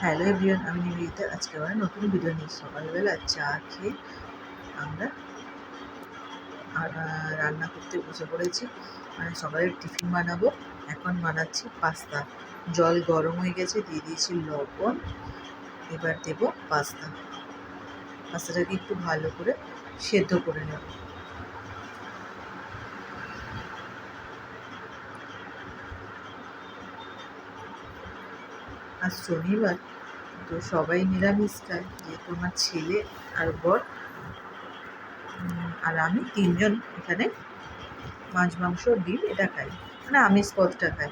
Hello everyone, আমি নিবেদিতা। আজকে আবার নতুন ভিডিও নিয়ে সকালবেলা চা খেয়ে আমরা রান্না করতে বসে পড়েছি। মানে সকালের টিফিন বানাবো। এখন বানাচ্ছি পাস্তা। জল গরম হয়ে গেছে, দিয়ে দিয়েছি লবণ। এবার দেব পাস্তাটাকে একটু ভালো করে সেদ্ধ করে নেব। আজ শনিবার, তো সবাই নিরামিষ খায়, যেহেতু আমার ছেলে আর বর আর আমি তিনজন এখানে মাছ মাংস ডিম এটা খাই, মানে আমিষ পদটা খাই।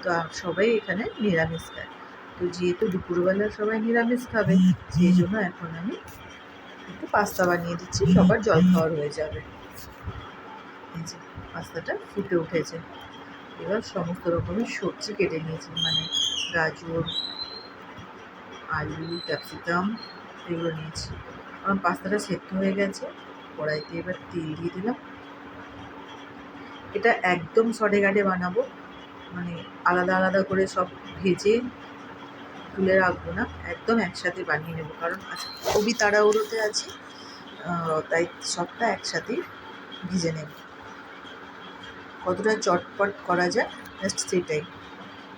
তো সবাই এখানে নিরামিষ খায়। তো যেহেতু দুপুরবেলা সবাই নিরামিষ খাবে, সেই জন্য এখন আমি একটু পাস্তা বানিয়ে দিচ্ছি, সবার জলখাবার হয়ে যাবে। এই যে পাস্তাটা ফুটে উঠেছে। এবার সমস্ত রকমের সবজি কেটে নিয়েছি, মানে গাজর, আলু, ক্যাপসিকাম এগুলো নিয়েছি। আমার পাস্তাটা সেদ্ধ হয়ে গেছে। কড়াইতে এবার তেল দিয়ে দিলাম। এটা একদম শর্টে কাটে বানাবো, মানে আলাদা আলাদা করে সব ভেজে তুলে রাখবো না, একদম একসাথে বানিয়ে নেবো। কারণ আজকে খুবই তাড়াহুড়োতে আছি, তাই সবটা একসাথেই ভিজে নেব। কতটা চটপট করা যায় জাস্ট সেটাই,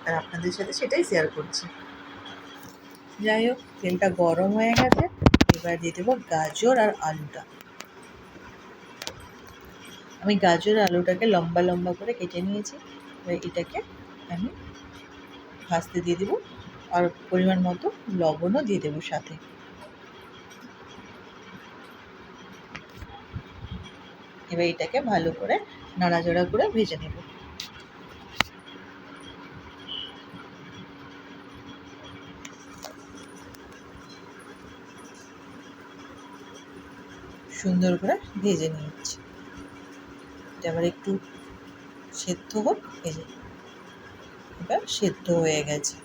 আর আপনাদের সাথে সেটাই শেয়ার করছি। যাই হোক, তেলটা গরম হয়ে গেছে। এবার দিয়ে দেবো গাজর আর আলুটা। আমি গাজর আলুটাকে লম্বা লম্বা করে কেটে নিয়েছি। এবার এটাকে আমি ভাজতে দিয়ে দেবো, আর পরিমাণ মতো লবণও দিয়ে দেবো সাথে। এবার এটাকে ভালো করে নাড়াচাড়া করে ভেজে নেব। সুন্দর করে ভেজে নিচ্ছি। এটা আবার একটু সেদ্ধ হোক। এবার সেদ্ধ হয়ে গেছে,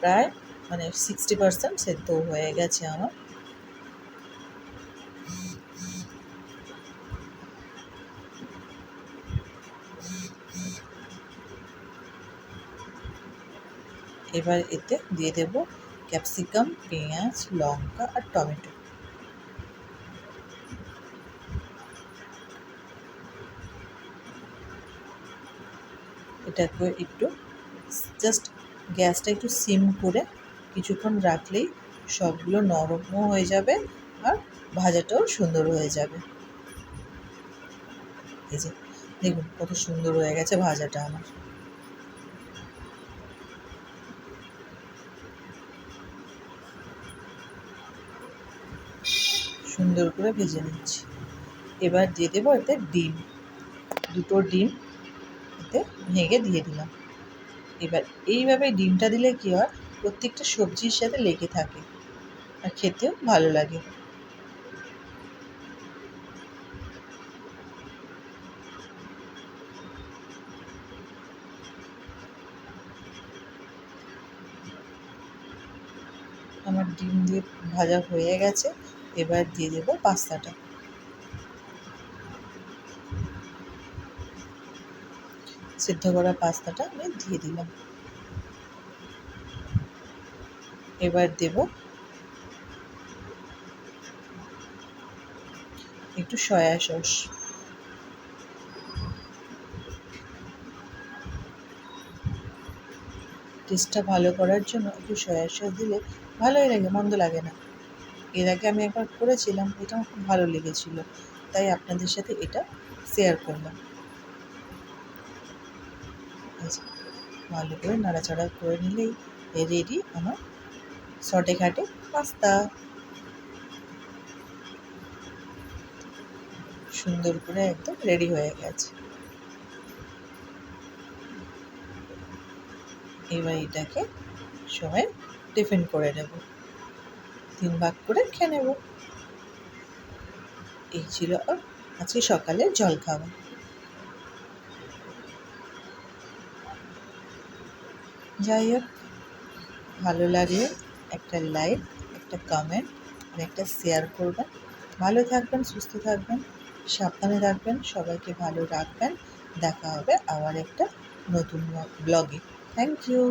প্রায় মানে 60% সেদ্ধ হয়ে গেছে আমার। এবার এতে দিয়ে দেব ক্যাপসিকাম, পেঁয়াজ, লঙ্কা আর টমেটো। এটাকে একটু জাস্ট গ্যাসটা একটু সিম করে কিছুক্ষণ রাখলেই সবগুলো নরমও হয়ে যাবে আর ভাজাটাও সুন্দর হয়ে যাবে। এই যে দেখুন কত সুন্দর হয়ে গেছে ভাজাটা আমার। সুন্দর করে ভেজে নিচ্ছি। এবার দিয়ে দেবো এতে ডিম, দুটো ডিম এতে ভেঙে দিয়ে দিলাম। এবার এইভাবে ডিমটা দিলে কী হয়, প্রত্যেকটা সবজির সাথে লেগে থাকে আর খেতেও ভালো লাগে। আমার ডিম দিয়ে ভাজা হয়ে গেছে। এবার দিয়ে দেবো পাস্তাটা। সিদ্ধ করা পাস্তাটা আমি দিয়ে দিলাম। এবার দেব একটু সয়া সস। টেস্টটা ভালো করার জন্য একটু সয়া সস দিলে ভালোই লাগে, মন্দ লাগে না। এর আগে আমি একবার করেছিলাম, এটা আমার খুব ভালো লেগেছিলো, তাই আপনাদের সাথে এটা শেয়ার করলাম। ভালো করে নাড়াচাড়া করে নিলেই রেডি আমার শর্টে ঘাটে পাস্তা। সুন্দর করে একদম রেডি হয়ে গেছে। এবার এটাকে সবাই টিফিন করে নেব, 3 ভাগ করে খেয়ে নেব। এই ছিল আজকে সকালের জলখাবার। যাই হোক, ভালো লাগলে একটা লাইক, একটা কমেন্ট আর একটা শেয়ার করবেন। ভালো থাকবেন, সুস্থ থাকবেন, সাবধানে থাকবেন, সবাইকে ভালো রাখবেন। দেখা হবে আবার একটা নতুন ব্লগে। Thank you.